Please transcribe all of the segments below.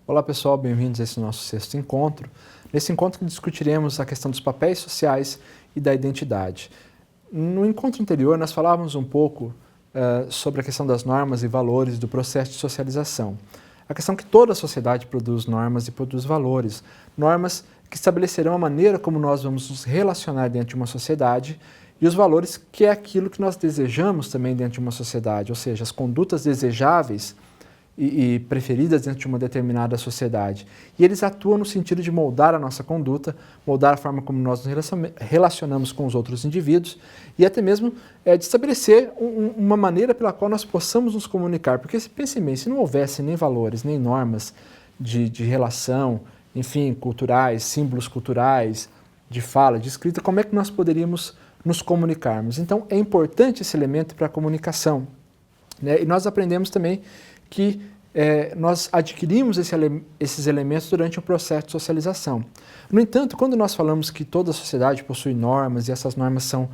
Olá pessoal, bem-vindos a esse nosso sexto encontro. Nesse encontro discutiremos a questão dos papéis sociais e da identidade. No encontro anterior nós falávamos um pouco sobre a questão das normas e valores do processo de socialização. A questão que toda a sociedade produz normas e produz valores. Normas que estabelecerão a maneira como nós vamos nos relacionar dentro de uma sociedade e os valores que é aquilo que nós desejamos também dentro de uma sociedade, ou seja, as condutas desejáveis e preferidas dentro de uma determinada sociedade. E eles atuam no sentido de moldar a nossa conduta, moldar a forma como nós nos relacionamos com os outros indivíduos e até mesmo de estabelecer uma maneira pela qual nós possamos nos comunicar. Porque, pense bem, se não houvesse nem valores, nem normas de relação, enfim, culturais, símbolos culturais, de fala, de escrita, como é que nós poderíamos nos comunicarmos? Então, é importante esse elemento para a comunicação, né? E nós aprendemos também que nós adquirimos esses elementos durante o processo de socialização. No entanto, quando nós falamos que toda a sociedade possui normas e essas normas são,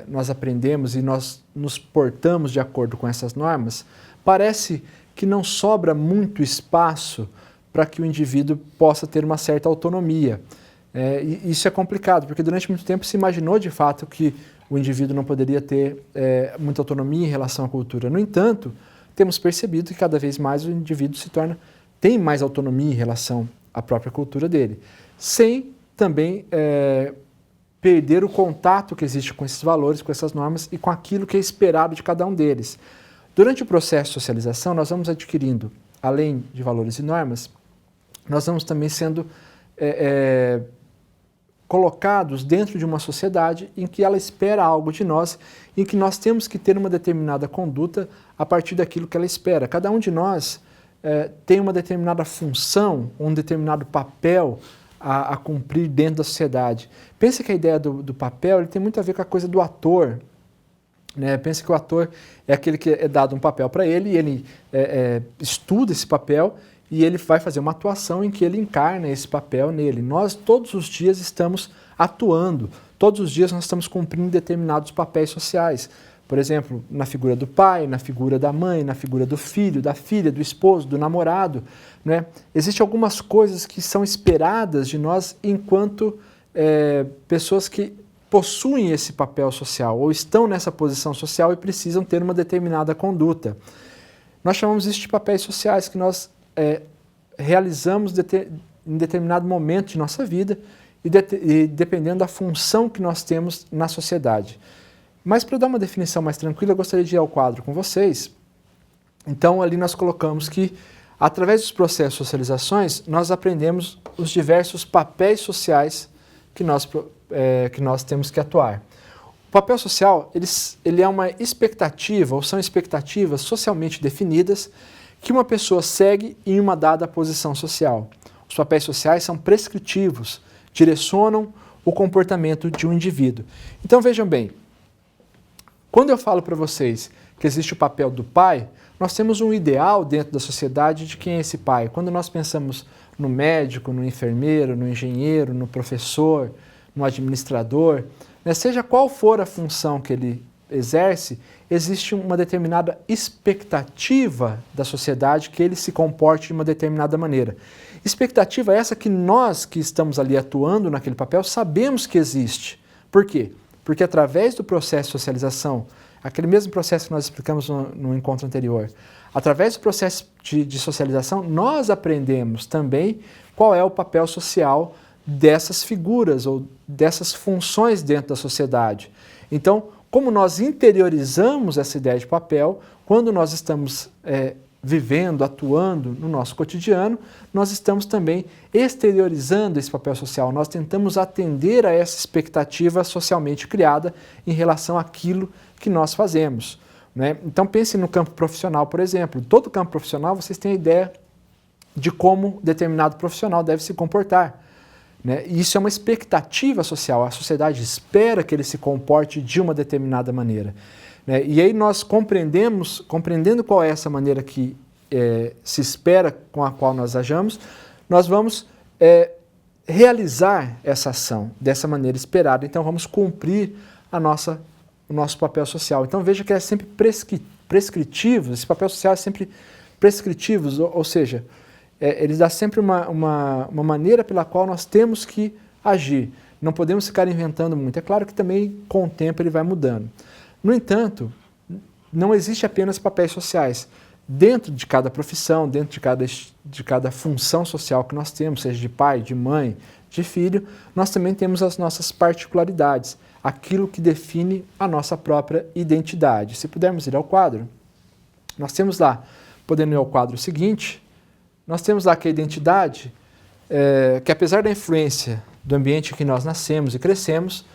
nós aprendemos e nós nos portamos de acordo com essas normas, parece que não sobra muito espaço para que o indivíduo possa ter uma certa autonomia. E isso é complicado, porque durante muito tempo se imaginou de fato que o indivíduo não poderia ter muita autonomia em relação à cultura. No entanto, temos percebido que cada vez mais o indivíduo tem mais autonomia em relação à própria cultura dele, sem também perder o contato que existe com esses valores, com essas normas e com aquilo que é esperado de cada um deles. Durante o processo de socialização, nós vamos adquirindo, além de valores e normas, nós vamos também sendo colocados dentro de uma sociedade em que ela espera algo de nós, em que nós temos que ter uma determinada conduta a partir daquilo que ela espera. Cada um de nós tem uma determinada função, um determinado papel a cumprir dentro da sociedade. Pensa que a ideia do papel ele tem muito a ver com a coisa do ator, né? Pensa que o ator é aquele que é dado um papel para ele e ele estuda esse papel e ele vai fazer uma atuação em que ele encarna esse papel nele. Nós, todos os dias, estamos atuando. Todos os dias nós estamos cumprindo determinados papéis sociais. Por exemplo, na figura do pai, na figura da mãe, na figura do filho, da filha, do esposo, do namorado, né? Existem algumas coisas que são esperadas de nós enquanto pessoas que possuem esse papel social ou estão nessa posição social e precisam ter uma determinada conduta. Nós chamamos isso de papéis sociais que nós realizamos em determinado momento de nossa vida e dependendo da função que nós temos na sociedade. Mas para dar uma definição mais tranquila, eu gostaria de ir ao quadro com vocês. Então, ali nós colocamos que, através dos processos de socializações, nós aprendemos os diversos papéis sociais que nós temos que atuar. O papel social, ele é uma expectativa, ou são expectativas socialmente definidas que uma pessoa segue em uma dada posição social. Os papéis sociais são prescritivos, direcionam o comportamento de um indivíduo. Então vejam bem, quando eu falo para vocês que existe o papel do pai, nós temos um ideal dentro da sociedade de quem é esse pai. Quando nós pensamos no médico, no enfermeiro, no engenheiro, no professor, no administrador, né, seja qual for a função que ele exerce, existe uma determinada expectativa da sociedade que ele se comporte de uma determinada maneira. Expectativa essa que nós que estamos ali atuando naquele papel sabemos que existe. Por quê? Porque através do processo de socialização, aquele mesmo processo que nós explicamos no encontro anterior, através do processo de socialização, nós aprendemos também qual é o papel social dessas figuras ou dessas funções dentro da sociedade. Então, como nós interiorizamos essa ideia de papel, quando nós estamos vivendo, atuando no nosso cotidiano, nós estamos também exteriorizando esse papel social. Nós tentamos atender a essa expectativa socialmente criada em relação àquilo que nós fazemos, né? Então pense no campo profissional, por exemplo. Todo campo profissional vocês têm a ideia de como determinado profissional deve se comportar, né? E isso é uma expectativa social, a sociedade espera que ele se comporte de uma determinada maneira, né? E aí nós compreendendo qual é essa maneira que se espera com a qual nós ajamos, nós vamos realizar essa ação dessa maneira esperada, então vamos cumprir o nosso papel social. Então veja que é sempre prescritivo, esse papel social é sempre prescritivo, ou seja, eles dão sempre uma maneira pela qual nós temos que agir. Não podemos ficar inventando muito. É claro que também, com o tempo, ele vai mudando. No entanto, não existe apenas papéis sociais. Dentro de cada profissão, dentro de cada função social que nós temos, seja de pai, de mãe, de filho, nós também temos as nossas particularidades, aquilo que define a nossa própria identidade. Se pudermos ir ao quadro, nós temos lá, podendo ir ao quadro seguinte, nós temos lá que a identidade, que apesar da influência do ambiente em que nós nascemos e crescemos,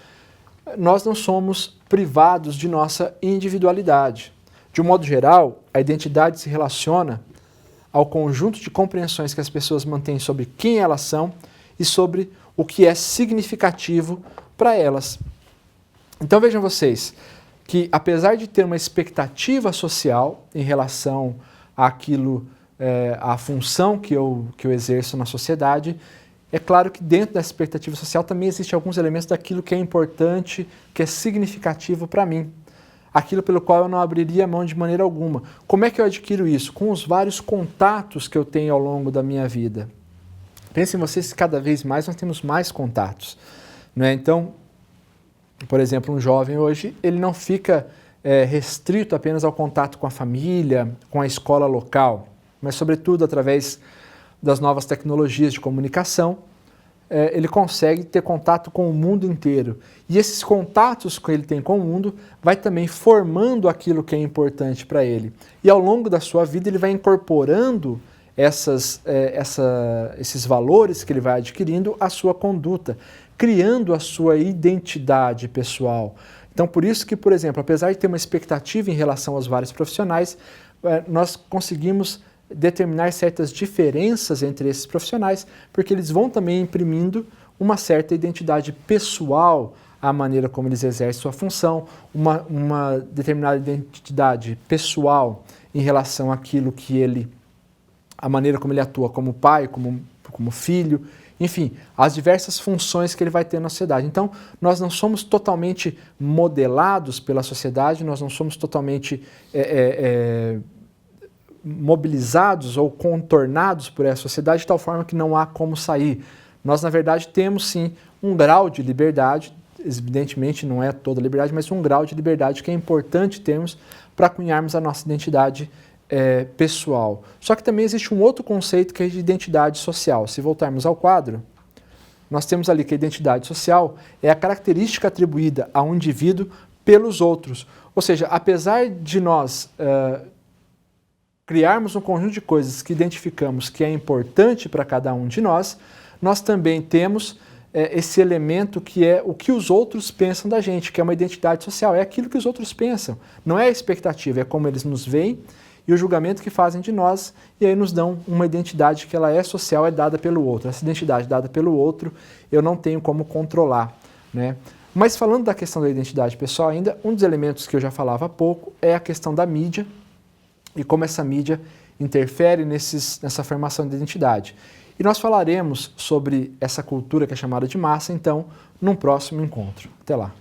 nós não somos privados de nossa individualidade. De um modo geral, a identidade se relaciona ao conjunto de compreensões que as pessoas mantêm sobre quem elas são e sobre o que é significativo para elas. Então vejam vocês que, apesar de ter uma expectativa social em relação àquilo, à função que eu exerço na sociedade, é claro que dentro da expectativa social também existem alguns elementos daquilo que é importante, que é significativo para mim. Aquilo pelo qual eu não abriria mão de maneira alguma. Como é que eu adquiro isso? Com os vários contatos que eu tenho ao longo da minha vida. Pensem vocês que cada vez mais nós temos mais contatos, né? Então, por exemplo, um jovem hoje, ele não fica restrito apenas ao contato com a família, com a escola local, mas sobretudo através das novas tecnologias de comunicação, ele consegue ter contato com o mundo inteiro. E esses contatos que ele tem com o mundo vai também formando aquilo que é importante para ele. E ao longo da sua vida ele vai incorporando esses valores que ele vai adquirindo à sua conduta, criando a sua identidade pessoal. Então, por isso que, por exemplo, apesar de ter uma expectativa em relação aos vários profissionais, nós conseguimos determinar certas diferenças entre esses profissionais, porque eles vão também imprimindo uma certa identidade pessoal à maneira como eles exercem sua função, uma determinada identidade pessoal em relação àquilo que a maneira como ele atua como pai, como filho, enfim, as diversas funções que ele vai ter na sociedade. Então, nós não somos totalmente modelados pela sociedade, nós não somos totalmente mobilizados ou contornados por essa sociedade de tal forma que não há como sair. Nós, na verdade, temos sim um grau de liberdade, evidentemente não é toda a liberdade, mas um grau de liberdade que é importante termos para cunharmos a nossa identidade pessoal. Só que também existe um outro conceito que é de identidade social. Se voltarmos ao quadro, nós temos ali que a identidade social é a característica atribuída a um indivíduo pelos outros. Ou seja, apesar de nós criarmos um conjunto de coisas que identificamos que é importante para cada um de nós, nós também temos esse elemento que é o que os outros pensam da gente, que é uma identidade social, é aquilo que os outros pensam, não é a expectativa, é como eles nos veem e o julgamento que fazem de nós, e aí nos dão uma identidade que ela é social, é dada pelo outro. Essa identidade dada pelo outro, eu não tenho como controlar, né? Mas falando da questão da identidade pessoal ainda, um dos elementos que eu já falava há pouco é a questão da mídia, e como essa mídia interfere nessa formação de identidade. E nós falaremos sobre essa cultura que é chamada de massa, então, num próximo encontro. Até lá!